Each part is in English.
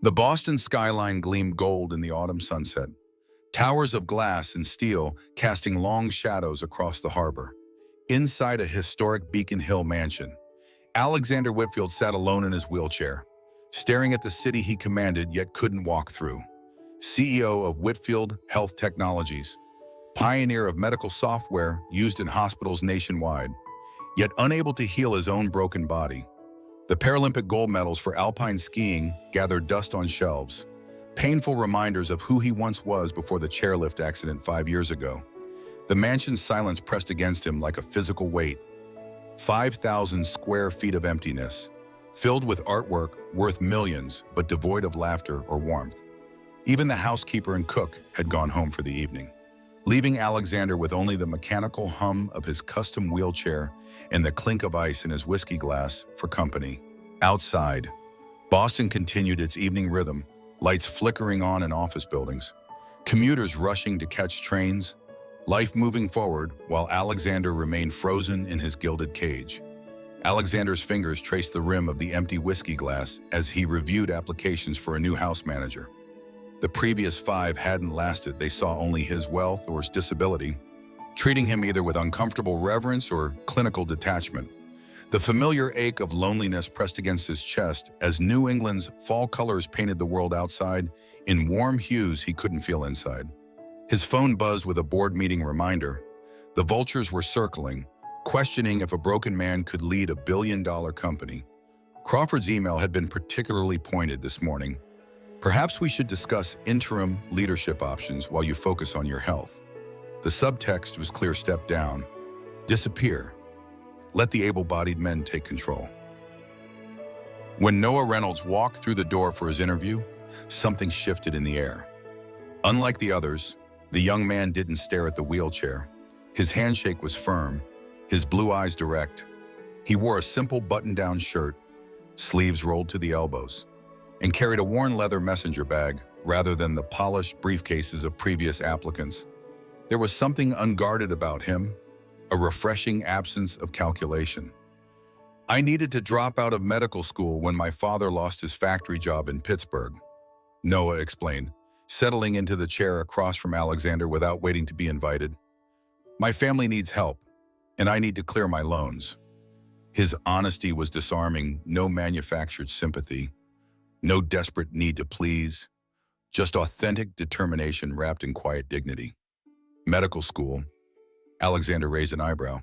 The Boston skyline gleamed gold in the autumn sunset, towers of glass and steel casting long shadows across the harbor. Inside a historic Beacon Hill mansion, Alexander Whitfield sat alone in his wheelchair, staring at the city he commanded yet couldn't walk through. CEO of Whitfield Health Technologies, pioneer of medical software used in hospitals nationwide, yet unable to heal his own broken body. The Paralympic gold medals for alpine skiing gathered dust on shelves, painful reminders of who he once was before the chairlift accident 5 years ago. The mansion's silence pressed against him like a physical weight. 5,000 square feet of emptiness, filled with artwork worth millions but devoid of laughter or warmth. Even the housekeeper and cook had gone home for the evening, leaving Alexander with only the mechanical hum of his custom wheelchair and the clink of ice in his whiskey glass for company. Outside, Boston continued its evening rhythm, lights flickering on in office buildings, commuters rushing to catch trains, life moving forward while Alexander remained frozen in his gilded cage. Alexander's fingers traced the rim of the empty whiskey glass as he reviewed applications for a new house manager. The previous 5 hadn't lasted. They saw only his wealth or his disability, treating him either with uncomfortable reverence or clinical detachment. The familiar ache of loneliness pressed against his chest as New England's fall colors painted the world outside in warm hues he couldn't feel inside. His phone buzzed with a board meeting reminder. The vultures were circling, questioning if a broken man could lead a billion-dollar company. Crawford's email had been particularly pointed this morning. Perhaps we should discuss interim leadership options while you focus on your health. The subtext was clear: step down, disappear, let the able-bodied men take control. When Noah Reynolds walked through the door for his interview, something shifted in the air. Unlike the others, the young man didn't stare at the wheelchair. His handshake was firm, his blue eyes direct. He wore a simple button-down shirt, sleeves rolled to the elbows, and carried a worn leather messenger bag rather than the polished briefcases of previous applicants. There was something unguarded about him, a refreshing absence of calculation. "I needed to drop out of medical school when my father lost his factory job in Pittsburgh," Noah explained, settling into the chair across from Alexander without waiting to be invited. "My family needs help, and I need to clear my loans." His honesty was disarming. No manufactured sympathy, no desperate need to please, just authentic determination wrapped in quiet dignity. "Medical school?" Alexander raised an eyebrow.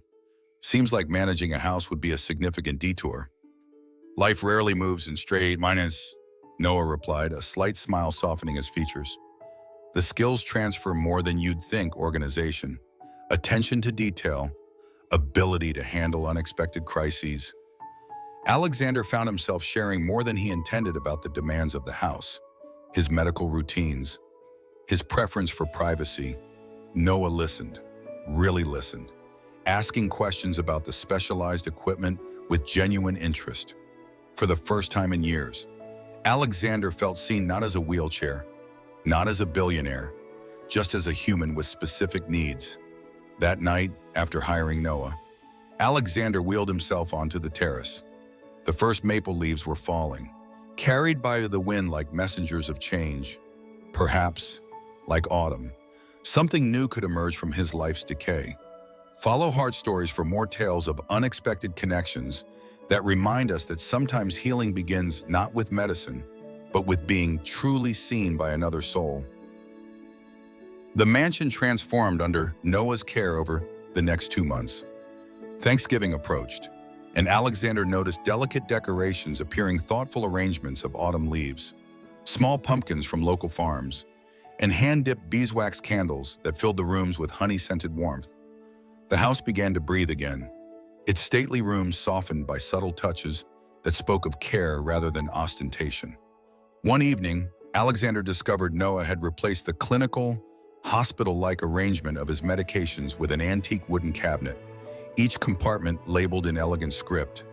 "Seems like managing a house would be a significant detour." "Life rarely moves in straight lines," Noah replied, a slight smile softening his features. "The skills transfer more than you'd think: organization, attention to detail, ability to handle unexpected crises." Alexander found himself sharing more than he intended about the demands of the house, his medical routines, his preference for privacy. Noah listened, really listened, asking questions about the specialized equipment with genuine interest. For the first time in years, Alexander felt seen not as a wheelchair, not as a billionaire, just as a human with specific needs. That night, after hiring Noah, Alexander wheeled himself onto the terrace. The first maple leaves were falling, carried by the wind like messengers of change. Perhaps, like autumn, something new could emerge from his life's decay. Follow Heart Stories for more tales of unexpected connections that remind us that sometimes healing begins not with medicine, but with being truly seen by another soul. The mansion transformed under Noah's care over the next 2 months. Thanksgiving approached, and Alexander noticed delicate decorations appearing: thoughtful arrangements of autumn leaves, small pumpkins from local farms, and hand-dipped beeswax candles that filled the rooms with honey-scented warmth. The house began to breathe again, its stately rooms softened by subtle touches that spoke of care rather than ostentation. One evening, Alexander discovered Noah had replaced the clinical, hospital-like arrangement of his medications with an antique wooden cabinet, each compartment labeled in elegant script.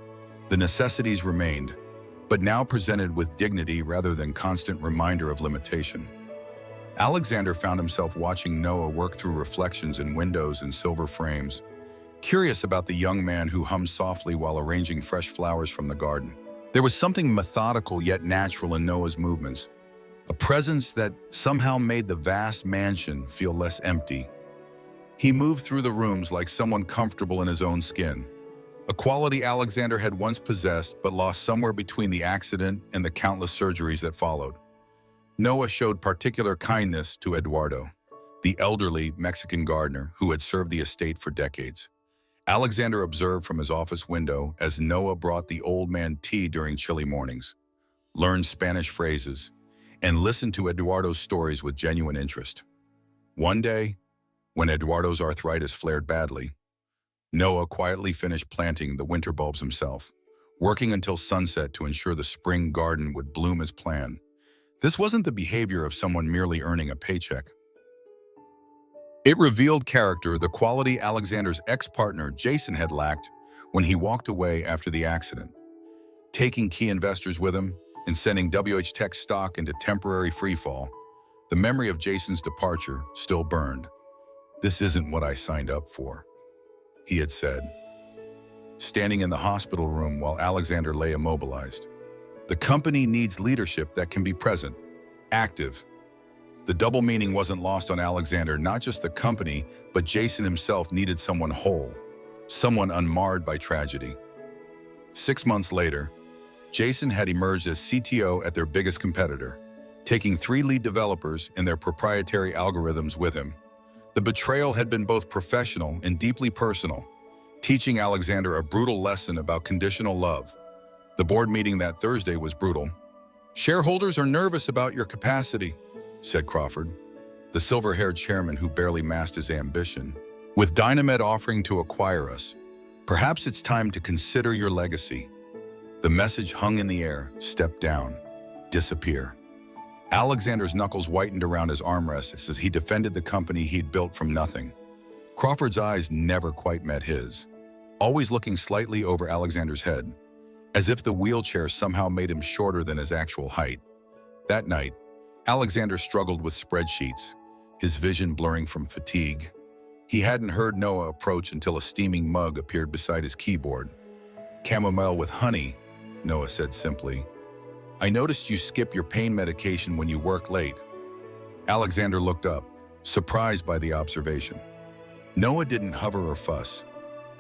The necessities remained, but now presented with dignity rather than constant reminder of limitation. Alexander found himself watching Noah work through reflections in windows and silver frames, curious about the young man who hummed softly while arranging fresh flowers from the garden. There was something methodical yet natural in Noah's movements, a presence that somehow made the vast mansion feel less empty. He moved through the rooms like someone comfortable in his own skin, a quality Alexander had once possessed but lost somewhere between the accident and the countless surgeries that followed. Noah showed particular kindness to Eduardo, the elderly Mexican gardener who had served the estate for decades. Alexander observed from his office window as Noah brought the old man tea during chilly mornings, learned Spanish phrases, and listened to Eduardo's stories with genuine interest. One day, when Eduardo's arthritis flared badly, Noah quietly finished planting the winter bulbs himself, working until sunset to ensure the spring garden would bloom as planned. This wasn't the behavior of someone merely earning a paycheck. It revealed character, the quality Alexander's ex-partner Jason had lacked when he walked away after the accident, taking key investors with him and sending WH Tech stock into temporary freefall. The memory of Jason's departure still burned. "This isn't what I signed up for," he had said, standing in the hospital room while Alexander lay immobilized. "The company needs leadership that can be present, active." The double meaning wasn't lost on Alexander. Not just the company, but Jason himself needed someone whole, someone unmarred by tragedy. 6 months later, Jason had emerged as CTO at their biggest competitor, taking 3 lead developers and their proprietary algorithms with him. The betrayal had been both professional and deeply personal, teaching Alexander a brutal lesson about conditional love. The board meeting that Thursday was brutal. "Shareholders are nervous about your capacity," said Crawford, the silver-haired chairman who barely masked his ambition. "With Dynamed offering to acquire us, perhaps it's time to consider your legacy." The message hung in the air: step down, disappear. Alexander's knuckles whitened around his armrests as he defended the company he'd built from nothing. Crawford's eyes never quite met his, always looking slightly over Alexander's head, as if the wheelchair somehow made him shorter than his actual height. That night, Alexander struggled with spreadsheets, his vision blurring from fatigue. He hadn't heard Noah approach until a steaming mug appeared beside his keyboard. "Chamomile with honey," Noah said simply. "I noticed you skip your pain medication when you work late." Alexander looked up, surprised by the observation. Noah didn't hover or fuss,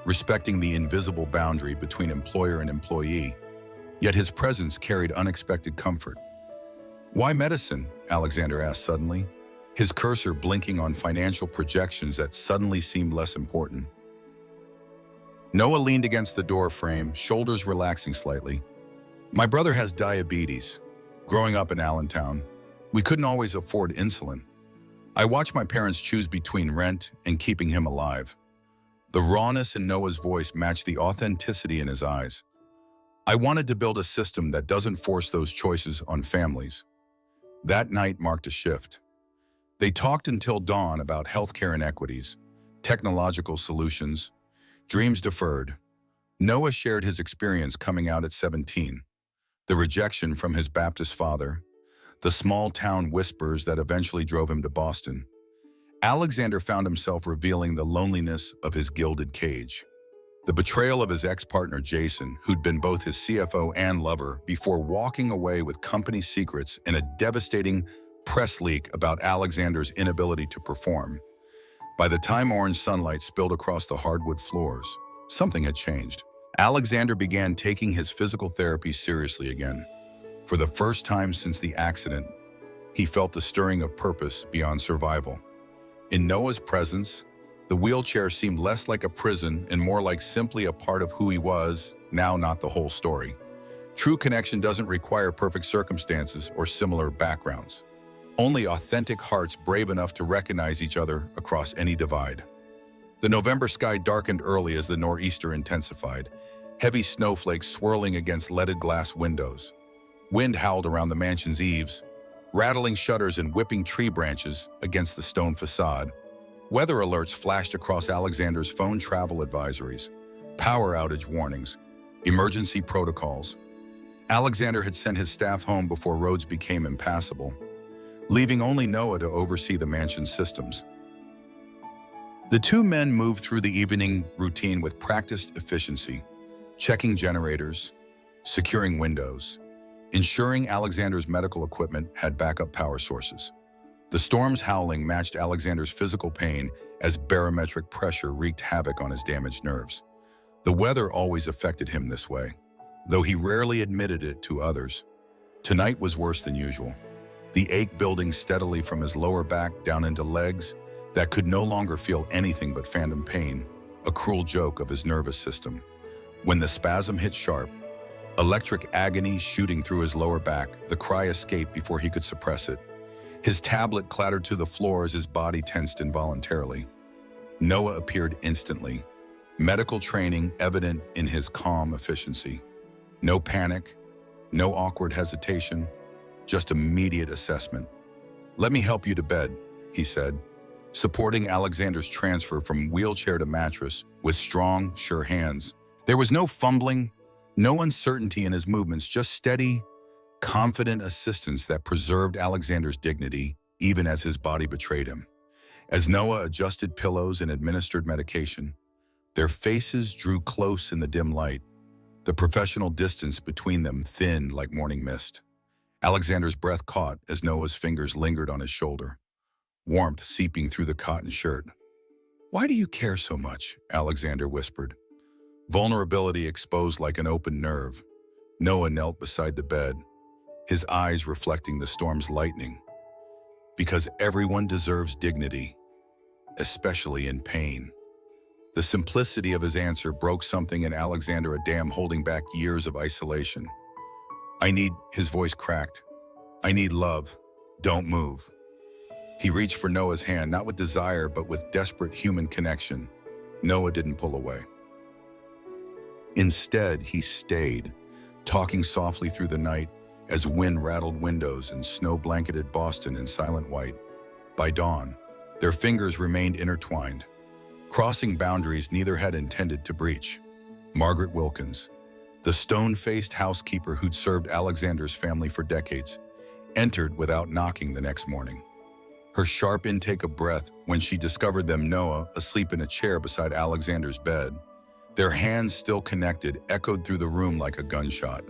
respecting the invisible boundary between employer and employee, yet his presence carried unexpected comfort. "Why medicine?" Alexander asked suddenly, his cursor blinking on financial projections that suddenly seemed less important. Noah leaned against the door frame, shoulders relaxing slightly. "My brother has diabetes. Growing up in Allentown, we couldn't always afford insulin. I watched my parents choose between rent and keeping him alive." The rawness in Noah's voice matched the authenticity in his eyes. "I wanted to build a system that doesn't force those choices on families." That night marked a shift. They talked until dawn about healthcare inequities, technological solutions, dreams deferred. Noah shared his experience coming out at 17. The rejection from his Baptist father, the small-town whispers that eventually drove him to Boston. Alexander found himself revealing the loneliness of his gilded cage. The betrayal of his ex-partner Jason, who'd been both his CFO and lover, before walking away with company secrets and a devastating press leak about Alexander's inability to perform. By the time orange sunlight spilled across the hardwood floors, something had changed. Alexander began taking his physical therapy seriously again. For the first time since the accident, he felt the stirring of purpose beyond survival. In Noah's presence, the wheelchair seemed less like a prison and more like simply a part of who he was, now not the whole story. True connection doesn't require perfect circumstances or similar backgrounds. Only authentic hearts brave enough to recognize each other across any divide. The November sky darkened early as the nor'easter intensified, heavy snowflakes swirling against leaded glass windows. Wind howled around the mansion's eaves, rattling shutters and whipping tree branches against the stone facade. Weather alerts flashed across Alexander's phone: travel advisories, power outage warnings, emergency protocols. Alexander had sent his staff home before roads became impassable, leaving only Noah to oversee the mansion's systems. The two men moved through the evening routine with practiced efficiency, checking generators, securing windows, ensuring Alexander's medical equipment had backup power sources. The storm's howling matched Alexander's physical pain as barometric pressure wreaked havoc on his damaged nerves. The weather always affected him this way, though he rarely admitted it to others. Tonight was worse than usual. The ache building steadily from his lower back down into legs that could no longer feel anything but phantom pain, a cruel joke of his nervous system. When the spasm hit sharp, electric agony shooting through his lower back, the cry escaped before he could suppress it. His tablet clattered to the floor as his body tensed involuntarily. Noah appeared instantly, medical training evident in his calm efficiency. No panic, no awkward hesitation, just immediate assessment. "Let me help you to bed," he said, supporting Alexander's transfer from wheelchair to mattress with strong, sure hands. There was no fumbling, no uncertainty in his movements, just steady, confident assistance that preserved Alexander's dignity even as his body betrayed him. As Noah adjusted pillows and administered medication, their faces drew close in the dim light, the professional distance between them thin like morning mist. Alexander's breath caught as Noah's fingers lingered on his shoulder, warmth seeping through the cotton shirt. "Why do you care so much?" Alexander whispered. Vulnerability exposed like an open nerve. Noah knelt beside the bed, his eyes reflecting the storm's lightning. "Because everyone deserves dignity, especially in pain." The simplicity of his answer broke something in Alexander, a dam holding back years of isolation. His voice cracked. "I need love. Don't move." He reached for Noah's hand, not with desire, but with desperate human connection. Noah didn't pull away. Instead, he stayed, talking softly through the night as wind rattled windows and snow blanketed Boston in silent white. By dawn, their fingers remained intertwined, crossing boundaries neither had intended to breach. Margaret Wilkins, the stone-faced housekeeper who'd served Alexander's family for decades, entered without knocking the next morning. Her sharp intake of breath when she discovered Noah asleep in a chair beside Alexander's bed, their hands still connected, echoed through the room like a gunshot.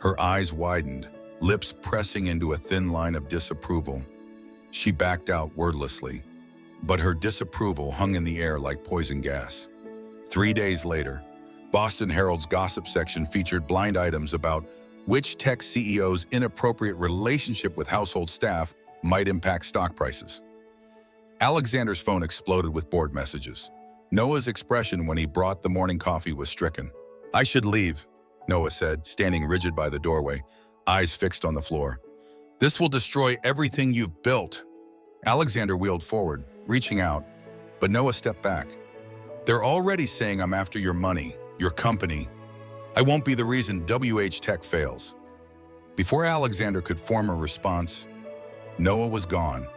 Her eyes widened, lips pressing into a thin line of disapproval. She backed out wordlessly, but her disapproval hung in the air like poison gas. 3 days later, Boston Herald's gossip section featured blind items about which tech CEO's inappropriate relationship with household staff might impact stock prices. Alexander's phone exploded with bored messages. Noah's expression when he brought the morning coffee was stricken. "I should leave," Noah said, standing rigid by the doorway, eyes fixed on the floor. "This will destroy everything you've built." Alexander wheeled forward, reaching out, but Noah stepped back. "They're already saying I'm after your money, your company. I won't be the reason WH Tech fails." Before Alexander could form a response, Noah was gone,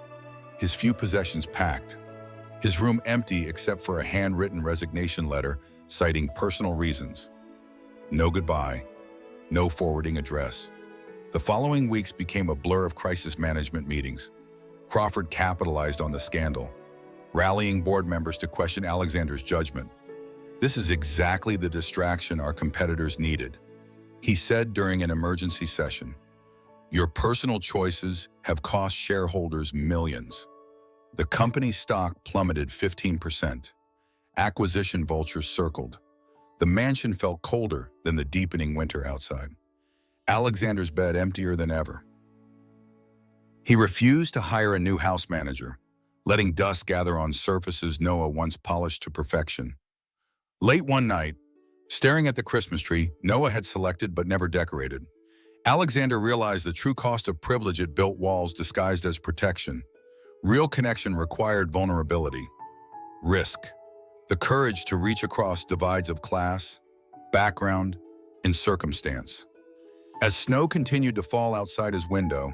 his few possessions packed, his room empty except for a handwritten resignation letter citing personal reasons. No goodbye, no forwarding address. The following weeks became a blur of crisis management meetings. Crawford capitalized on the scandal, rallying board members to question Alexander's judgment. "This is exactly the distraction our competitors needed," he said during an emergency session. "Your personal choices have cost shareholders millions." The company's stock plummeted 15%. Acquisition vultures circled. The mansion felt colder than the deepening winter outside. Alexander's bed emptier than ever. He refused to hire a new house manager, letting dust gather on surfaces Noah once polished to perfection. Late one night, staring at the Christmas tree Noah had selected but never decorated, Alexander realized the true cost of privilege. It built walls disguised as protection. Real connection required vulnerability, risk, the courage to reach across divides of class, background, and circumstance. As snow continued to fall outside his window,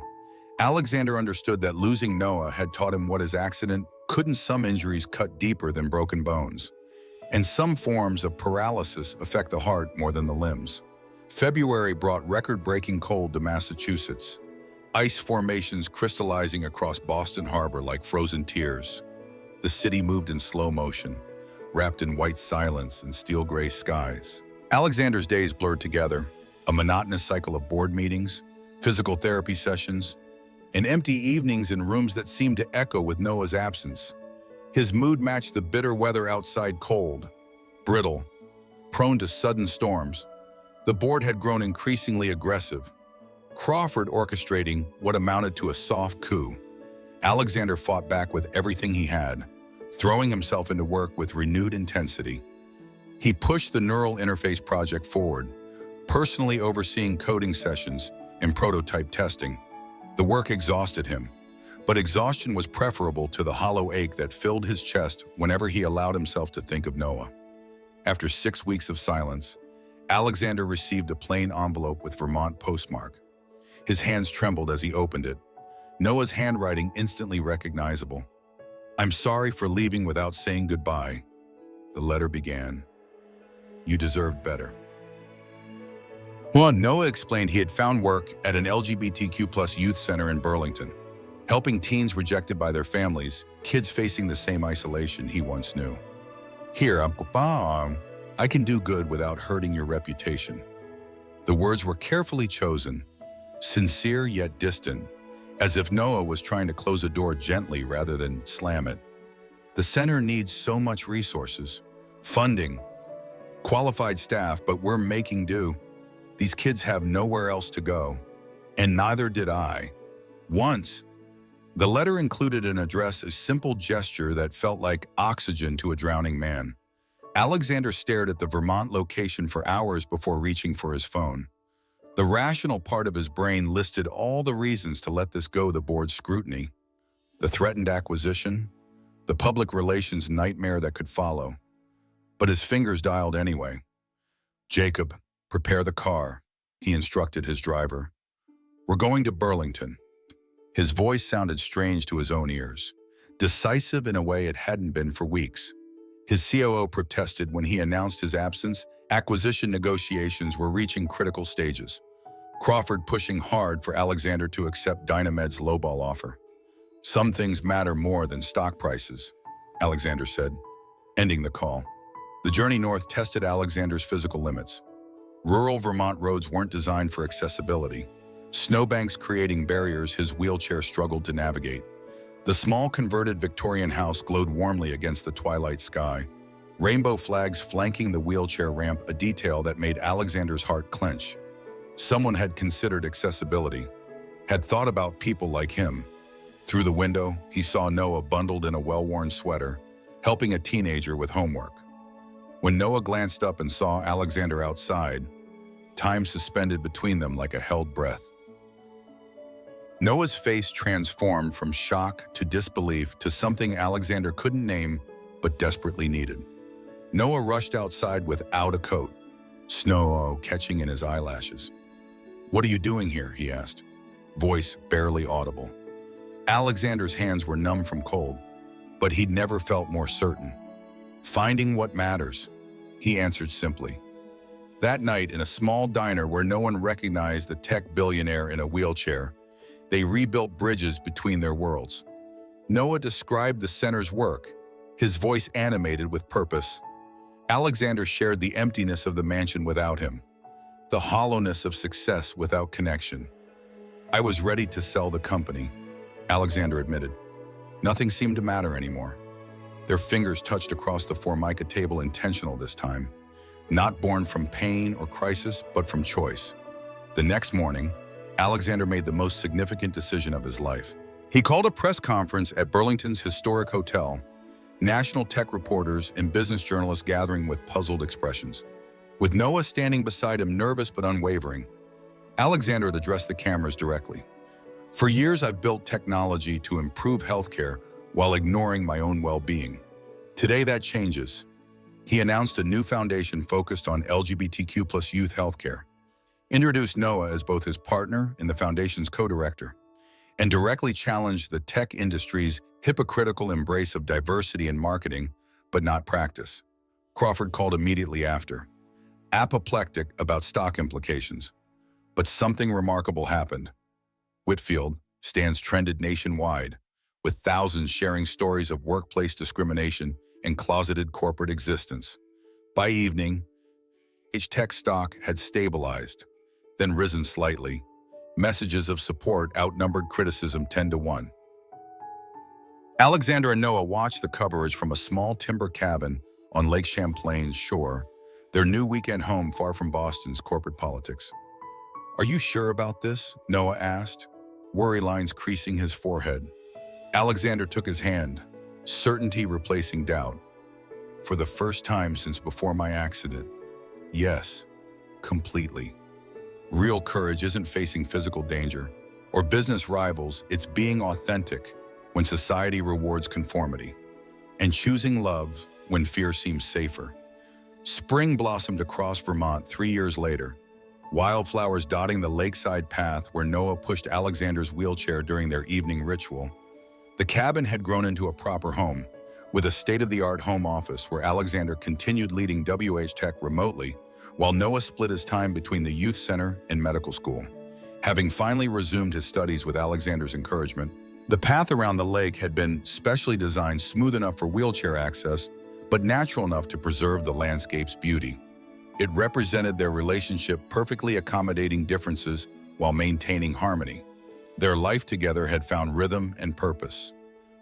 Alexander understood that losing Noah had taught him what his accident couldn't. Some injuries cut deeper than broken bones, and some forms of paralysis affect the heart more than the limbs. February brought record-breaking cold to Massachusetts, ice formations crystallizing across Boston Harbor like frozen tears. The city moved in slow motion, wrapped in white silence and steel-gray skies. Alexander's days blurred together, a monotonous cycle of board meetings, physical therapy sessions, and empty evenings in rooms that seemed to echo with Noah's absence. His mood matched the bitter weather outside: cold, brittle, prone to sudden storms. The board had grown increasingly aggressive, Crawford orchestrating what amounted to a soft coup. Alexander fought back with everything he had, throwing himself into work with renewed intensity. He pushed the neural interface project forward, personally overseeing coding sessions and prototype testing. The work exhausted him, but exhaustion was preferable to the hollow ache that filled his chest whenever he allowed himself to think of Noah. After 6 weeks of silence, Alexander received a plain envelope with Vermont postmark. His hands trembled as he opened it, Noah's handwriting instantly recognizable. "I'm sorry for leaving without saying goodbye," the letter began. "You deserved better." Well, Noah explained he had found work at an LGBTQ+ youth center in Burlington, helping teens rejected by their families, kids facing the same isolation he once knew. "Here, I can do good without hurting your reputation." The words were carefully chosen, sincere yet distant, as if Noah was trying to close a door gently rather than slam it. "The center needs so much resources, funding, qualified staff, but we're making do. These kids have nowhere else to go, and neither did I. Once." The letter included an address, a simple gesture that felt like oxygen to a drowning man. Alexander stared at the Vermont location for hours before reaching for his phone. The rational part of his brain listed all the reasons to let this go: the board's scrutiny, the threatened acquisition, the public relations nightmare that could follow. But his fingers dialed anyway. "Jacob, prepare the car," he instructed his driver. "We're going to Burlington." His voice sounded strange to his own ears, decisive in a way it hadn't been for weeks. His COO protested when he announced his absence. Acquisition negotiations were reaching critical stages, Crawford pushing hard for Alexander to accept Dynamed's lowball offer. "Some things matter more than stock prices," Alexander said, ending the call. The journey north tested Alexander's physical limits. Rural Vermont roads weren't designed for accessibility, snowbanks creating barriers his wheelchair struggled to navigate. The small converted Victorian house glowed warmly against the twilight sky, rainbow flags flanking the wheelchair ramp, a detail that made Alexander's heart clench. Someone had considered accessibility, had thought about people like him. Through the window, he saw Noah bundled in a well-worn sweater, helping a teenager with homework. When Noah glanced up and saw Alexander outside, time suspended between them like a held breath. Noah's face transformed from shock to disbelief to something Alexander couldn't name but desperately needed. Noah rushed outside without a coat, snow catching in his eyelashes. "What are you doing here?" he asked, voice barely audible. Alexander's hands were numb from cold, but he'd never felt more certain. "Finding what matters," he answered simply. That night, in a small diner where no one recognized the tech billionaire in a wheelchair, they rebuilt bridges between their worlds. Noah described the center's work, his voice animated with purpose. Alexander shared the emptiness of the mansion without him, the hollowness of success without connection. "I was ready to sell the company," Alexander admitted. Nothing seemed to matter anymore. Their fingers touched across the Formica table, intentional this time, not born from pain or crisis, but from choice. The next morning, Alexander made the most significant decision of his life. He called a press conference at Burlington's historic hotel, national tech reporters and business journalists gathering with puzzled expressions. With Noah standing beside him, nervous but unwavering, Alexander had addressed the cameras directly. "For years, I've built technology to improve healthcare while ignoring my own well-being. Today, that changes." He announced a new foundation focused on LGBTQ+ youth healthcare, introduced Noah as both his partner and the foundation's co-director, and directly challenged the tech industry's hypocritical embrace of diversity in marketing, but not practice. Crawford called immediately after, apoplectic about stock implications. But something remarkable happened. Whitfield stands trended nationwide, with thousands sharing stories of workplace discrimination and closeted corporate existence. By evening, each tech stock had stabilized, then risen slightly, Messages of support outnumbered criticism 10-1. Alexander and Noah watched the coverage from a small timber cabin on Lake Champlain's shore, their new weekend home far from Boston's corporate politics. "Are you sure about this?" Noah asked, worry lines creasing his forehead. Alexander took his hand, certainty replacing doubt. "For the first time since before my accident, yes, completely. Real courage isn't facing physical danger or business rivals, it's being authentic when society rewards conformity, and choosing love when fear seems safer." Spring blossomed across Vermont 3 years later, wildflowers dotting the lakeside path where Noah pushed Alexander's wheelchair during their evening ritual. The cabin had grown into a proper home, with a state-of-the-art home office where Alexander continued leading WH Tech remotely, while Noah split his time between the youth center and medical school. Having finally resumed his studies with Alexander's encouragement, the path around the lake had been specially designed smooth enough for wheelchair access, but natural enough to preserve the landscape's beauty. It represented their relationship perfectly accommodating differences while maintaining harmony. Their life together had found rhythm and purpose,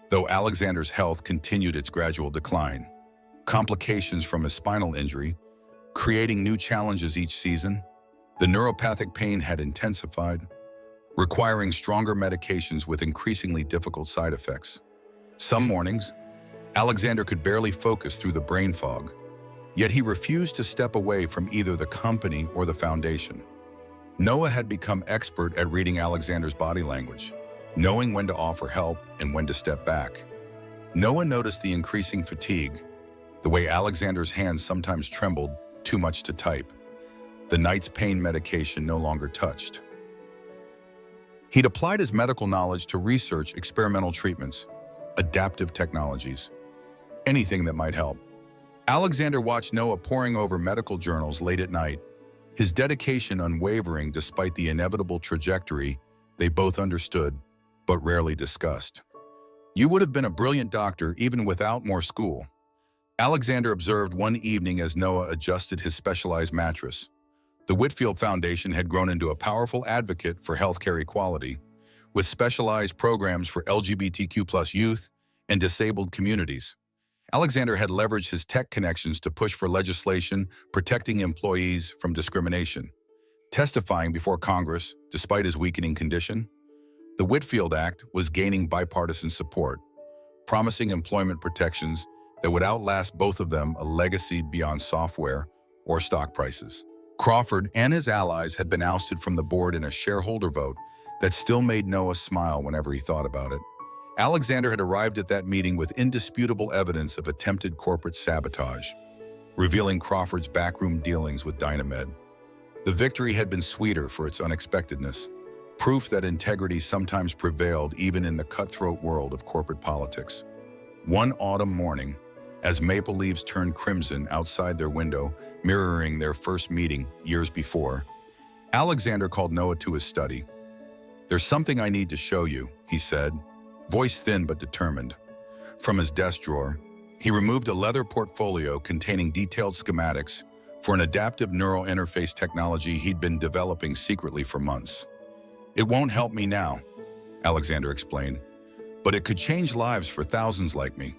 though Alexander's health continued its gradual decline. Complications from his spinal injury, creating new challenges each season, the neuropathic pain had intensified, requiring stronger medications with increasingly difficult side effects. Some mornings, Alexander could barely focus through the brain fog, yet he refused to step away from either the company or the foundation. Noah had become expert at reading Alexander's body language, knowing when to offer help and when to step back. Noah noticed the increasing fatigue, the way Alexander's hands sometimes trembled too much to type. The night's pain medication no longer touched. He'd applied his medical knowledge to research experimental treatments, adaptive technologies, anything that might help. Alexander watched Noah poring over medical journals late at night, his dedication unwavering despite the inevitable trajectory they both understood but rarely discussed. "You would have been a brilliant doctor even without more school," Alexander observed one evening as Noah adjusted his specialized mattress. The Whitfield Foundation had grown into a powerful advocate for healthcare equality, with specialized programs for LGBTQ+ youth and disabled communities. Alexander had leveraged his tech connections to push for legislation protecting employees from discrimination. Testifying before Congress, despite his weakening condition, the Whitfield Act was gaining bipartisan support, promising employment protections that would outlast both of them a legacy beyond software or stock prices. Crawford and his allies had been ousted from the board in a shareholder vote that still made Noah smile whenever he thought about it. Alexander had arrived at that meeting with indisputable evidence of attempted corporate sabotage, revealing Crawford's backroom dealings with Dynamed. The victory had been sweeter for its unexpectedness, proof that integrity sometimes prevailed even in the cutthroat world of corporate politics. One autumn morning, as maple leaves turned crimson outside their window, mirroring their first meeting years before, Alexander called Noah to his study. "There's something I need to show you," he said, voice thin but determined. From his desk drawer, he removed a leather portfolio containing detailed schematics for an adaptive neural interface technology he'd been developing secretly for months. "It won't help me now," Alexander explained, "but it could change lives for thousands like me."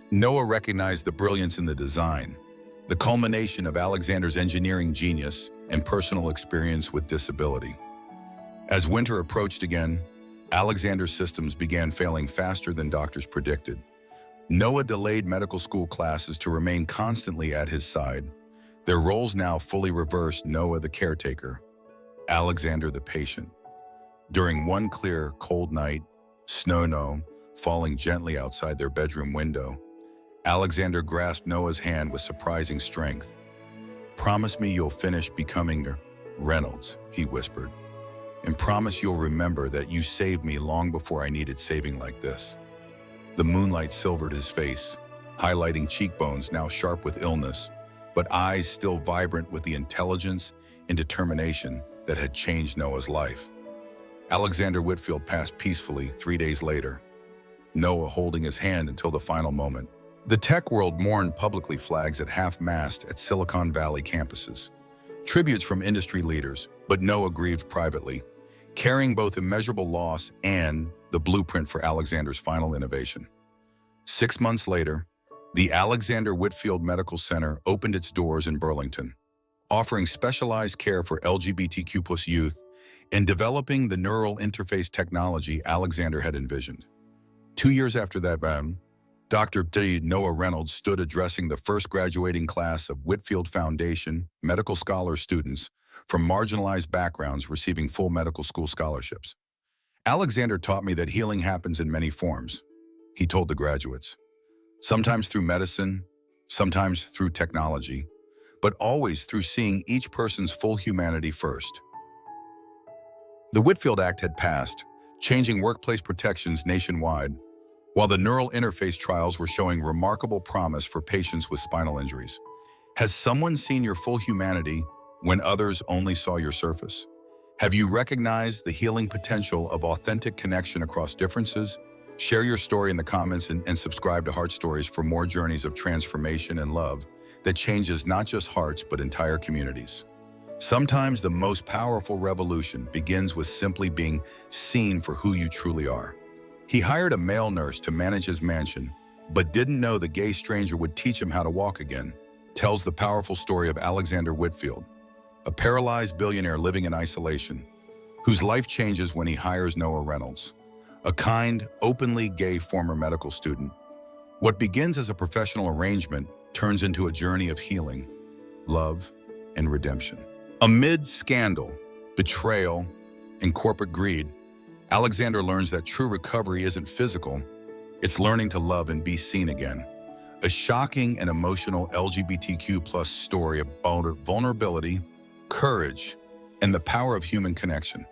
Noah recognized the brilliance in the design, the culmination of Alexander's engineering genius and personal experience with disability. As winter approached again, Alexander's systems began failing faster than doctors predicted. Noah delayed medical school classes to remain constantly at his side, their roles now fully reversed: Noah the caretaker, Alexander the patient. During one clear, cold night, snow falling gently outside their bedroom window, Alexander grasped Noah's hand with surprising strength. "Promise me you'll finish becoming Reynolds," he whispered, "and promise you'll remember that you saved me long before I needed saving like this." The moonlight silvered his face, highlighting cheekbones now sharp with illness, but eyes still vibrant with the intelligence and determination that had changed Noah's life. Alexander Whitfield passed peacefully 3 days later, Noah holding his hand until the final moment. The tech world mourned publicly, flags at half-mast at Silicon Valley campuses. Tributes from industry leaders, But Noah grieved privately, carrying both immeasurable loss and the blueprint for Alexander's final innovation. 6 months later, the Alexander Whitfield Medical Center opened its doors in Burlington, offering specialized care for LGBTQ youth and developing the neural interface technology Alexander had envisioned. 2 years after that, Dr. Noah Reynolds stood addressing the first graduating class of Whitfield Foundation medical scholar students from marginalized backgrounds receiving full medical school scholarships. Alexander taught me that healing happens in many forms, he told the graduates. Sometimes through medicine, sometimes through technology, but always through seeing each person's full humanity first. The Whitfield Act had passed, changing workplace protections nationwide, while the neural interface trials were showing remarkable promise for patients with spinal injuries. Has someone seen your full humanity when others only saw your surface? Have you recognized the healing potential of authentic connection across differences? Share your story in the comments and subscribe to Heart Stories for more journeys of transformation and love that changes not just hearts but entire communities. Sometimes the most powerful revolution begins with simply being seen for who you truly are. He hired a male nurse to manage his mansion, but didn't know the gay stranger would teach him how to walk again, tells the powerful story of Alexander Whitfield, a paralyzed billionaire living in isolation, whose life changes when he hires Noah Reynolds, a kind, openly gay former medical student. What begins as a professional arrangement turns into a journey of healing, love, and redemption. Amid scandal, betrayal, and corporate greed, Alexander learns that true recovery isn't physical, it's learning to love and be seen again. A shocking and emotional LGBTQ+ story about vulnerability, courage, and the power of human connection.